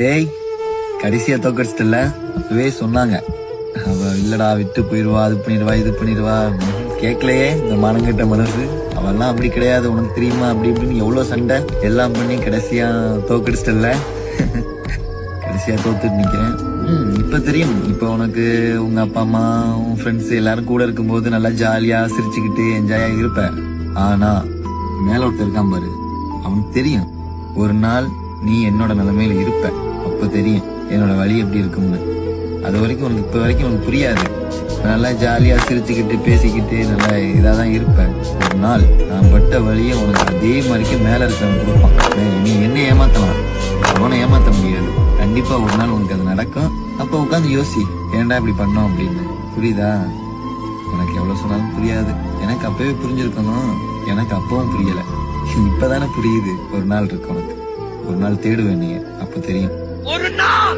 ஏய், கடைசியா தோக்கடிச்சிட்டல. அப்பவே சொன்னாங்க, அவ இல்லடா விட்டு போயிருவா, அது பண்ணிடுவா, இது பண்ணிடுவா. கேட்கலையே இந்த மானங்கிட்ட மனசு. அவெல்லாம் அப்படி கிடையாது, உனக்கு தெரியுமா? அப்படி இப்படின்னு எவ்வளவு சண்டை எல்லாம் பண்ணி கடைசியா தோக்கடிச்சிட்டல. கடைசியா தோத்துட்டு நிக்கிறேன். இப்ப தெரியும். இப்ப உனக்கு உங்க அப்பா அம்மா, உன் ஃப்ரெண்ட்ஸ் எல்லாரும் கூட இருக்கும்போது நல்லா ஜாலியா சிரிச்சுக்கிட்டு என்ஜாயா இருப்ப. ஆனா மேல ஒருத்தர் இருக்கான் பாரு, அவனுக்கு தெரியும் ஒரு நாள் நீ என்னோட நிலைமையில இருப்ப. அப்ப தெரியும் என்னோட வழி எப்படி இருக்கும்னு. அது வரைக்கும் உனக்கு இப்ப வரைக்கும் உனக்கு புரியாது. நல்லா ஜாலியா சிரிச்சுக்கிட்டு பேசிக்கிட்டு நல்லா இதாதான் இருப்ப. ஒரு நாள் நான் பட்ட வழியை உனக்கு அதே மாதிரிக்கு மேல இருக்கவன் கொடுப்பான். நீ என்ன ஏமாத்தலாம், அவனை ஏமாத்த முடியாது. கண்டிப்பா ஒரு நாள் உனக்கு அது நடக்கும். அப்ப உட்காந்து யோசி, ஏன்டா இப்படி பண்ணோம் அப்படின்னு. புரியுதா? உனக்கு எவ்வளவு சொன்னாலும் புரியாது. எனக்கு அப்பவே புரிஞ்சிருக்கணும். எனக்கு அப்பவும் புரியல. இப்பதானே புரியுது. ஒரு நாள் இருக்கு உனக்கு. ஒரு நாள் தேடுவேன் நீ, அப்ப தெரியும். ஒரு நாள்